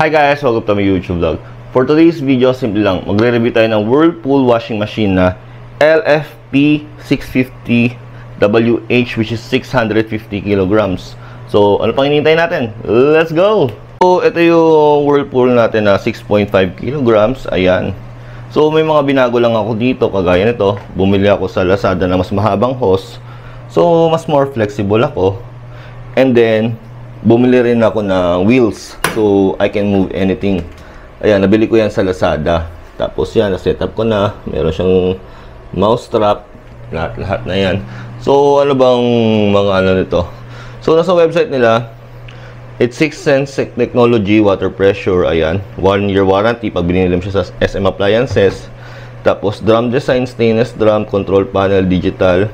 Hi guys! Welcome to my YouTube vlog. For today's video, simple lang. Magre-review tayo ng Whirlpool washing machine na LFP650WH, which is 650 kilograms. So, ano pang hinihintay natin? Let's go! So, ito yung Whirlpool natin na 6.5 kilograms. Ayan. So, may mga binago lang ako dito. Kagaya nito, bumili ako sa Lazada na mas mahabang hose. So, mas more flexible ako. And then, bumili rin ako ng wheels. So, I can move anything. Ayan, nabili ko yan sa Lazada. Tapos yan, na-setup ko na. Meron siyang mouse strap. Lahat na yan. So, ano bang mga ano nito? So, nasa website nila, it's 6 Sense Technology, water pressure. Ayan, 1-year warranty pag binili mo siya sa SM Appliances. Tapos, drum design, stainless drum, control panel, digital.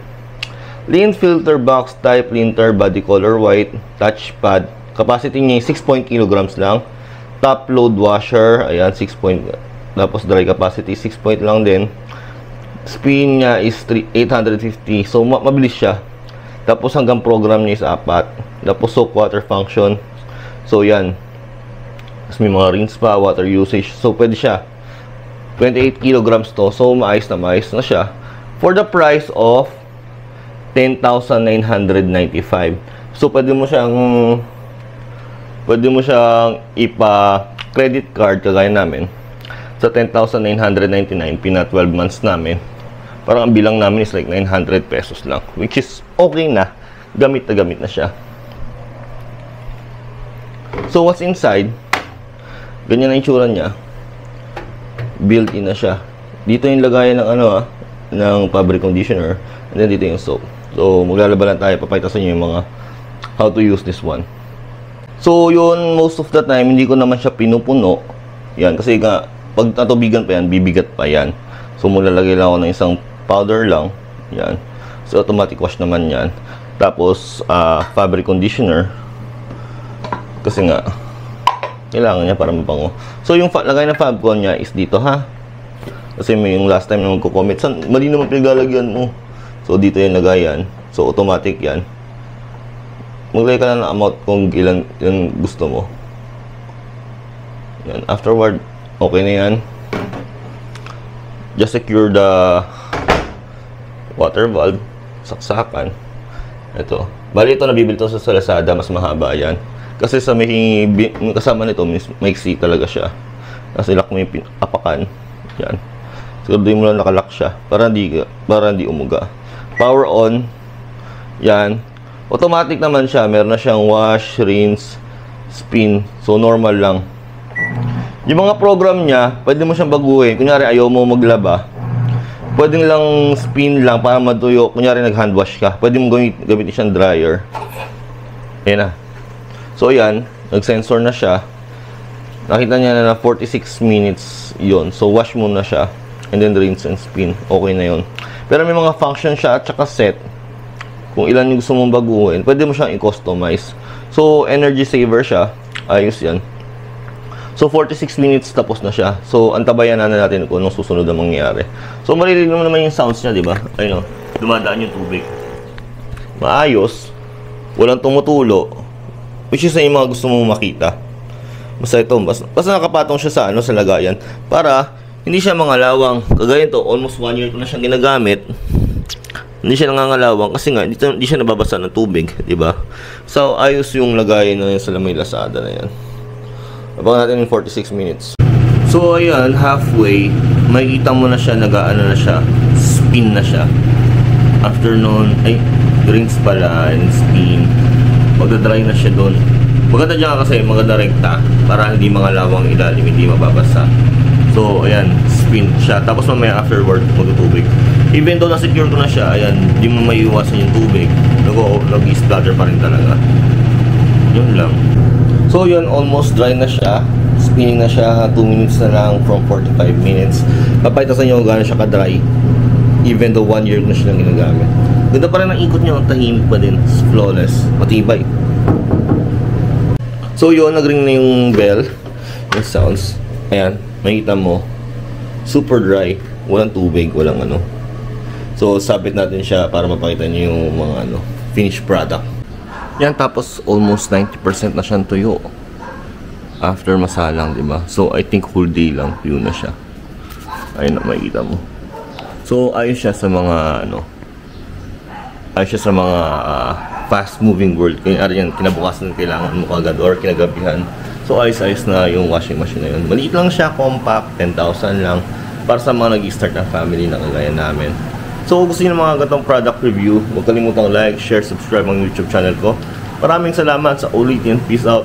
Lean filter box type, linter, body color white, touchpad. Capacity niya 6 kilograms lang. Top load washer, ayan, 6 point. Tapos dry capacity 6 point lang din. Spin niya is 850. So mabilis siya. Tapos hanggang program niya is 4. Tapos soak water function. So yan. Tapos may mga rinse pa, water usage. So pwede siya. 28 kilograms to. So maayos na siya. For the price of 10,995. So pwede mo siyang ipa-credit card kagaya namin sa 10,999, pina 12 months namin. Parang ang bilang namin is like 900 pesos lang, which is okay na. Gamit na siya. So what's inside? Ganyan na yung tsura niya. Built-in na siya. Dito yung lagayan ng ng fabric conditioner, and then dito yung soap. So maglalaba lang tayo, papakita sa inyo yung mga how to use this one. So, yun, most of the time, hindi ko naman siya pinupuno. Yan, kasi nga, pag natubigan pa yan, bibigat pa yan. So, maglalagay lang ako ng isang powder lang. Yan. So, automatic wash naman yan. Tapos, fabric conditioner. Kasi nga, kailangan niya para mabango. So, yung lagay na Fabcon niya is dito, ha? Kasi may yung last time na magko-comment, mali naman pinaglalagyan mo. So, dito yung lagayan. So, automatic yan. Maglagay ka na ng amount kung ilan yung gusto mo. Yan. Afterward, okay na yan. Just secure the water valve. Saksakan. Ito. Bali ito, nabibili ito sa Lazada. Mas mahaba yan. Kasi sa may kasama nito, maiksi talaga siya. Kasi lock mo yung apakan. Yan. Siguraduhin mo lang nakalock siya. Para hindi umuga. Power on. Yan. Automatic naman siya. Meron na siyang wash, rinse, spin. So, normal lang. Yung mga program niya, pwede mo siyang baguhin. Kunyari, ayaw mo maglaba. Pwede lang spin lang para matuyo. Kunyari, nag-hand wash ka. Pwede mo gamitin siyang dryer. Ayan na. So, ayan. Nag-sensor na siya. Nakita niya na 46 minutes yon. So, wash muna siya. And then, rinse and spin. Okay na yon. Pero may mga function siya at saka set. Kung ilan yung gusto mong baguhin, pwede mo siyang i-customize. So, energy saver siya. Ayos yan. So, 46 minutes tapos na siya. So, antabayan na natin kung anong susunod na mangyayari. So, maririnig mo naman yung sounds niya, di ba? Ayun o, dumadaan yung tubig. Maayos. Walang tumutulo. Which is yung mga gusto mong makita. Basta ito, basta nakapatong siya sa sa lagayan. Para, hindi siya mangalawang. Kagaya ito, almost 1 year ko na siyang ginagamit. Hindi siya nangangalawang kasi nga hindi siya nababasa ng tubig, di ba? So ayos yung lagayan na yan sa may Lazada na yan. Abangan natin in 46 minutes. So ayan, halfway, makikita mo na siya, nag-aano na siya, spin na siya. After nun, rinse pala and spin. Magdadry na siya doon. Maganda dyan kasi maganda rekta para hindi mangalawang ilalim, hindi mababasa. So ayan, spin siya. Tapos mamaya afterward, magtutubig. Even though na-secure ko na siya, ayan, hindi mo maiiwasan yung tubig. Nag-i-splatter pa rin talaga. Yun lang. So yun, almost dry na siya. Spinning na siya, 2 minutes na lang from 45 minutes. Papayta sa inyo kung gano'n siya ka-dry. Even though 1 year na siya lang ginagamit. Ganda pa rin ang ikot niya, tahimik pa din. Flawless, matibay. So yun, nag-ring na yung bell. Yung sounds. Ayan, makikita mo. Super dry. Walang tubig, walang So, sabit natin siya para mapakita niyo yung mga finished product. Yan, tapos almost 90% na siyang tuyo. after masalang, di ba? So, I think whole day lang, yun na siya. Ayun na, makikita mo. So, ayos siya sa mga, ayos siya sa mga fast-moving world. Kaya yan, kinabukasan kailangan mo agad or kinagabihan. So, ayos-ayos na yung washing machine na yun. Maliit lang siya, compact, 10,000 lang. Para sa mga nag-start ng family na kagaya namin. So, kung gusto nyo ng mga gatong product review, huwag kalimutang like, share, subscribe ang YouTube channel ko. Maraming salamat sa ulitin. Peace out.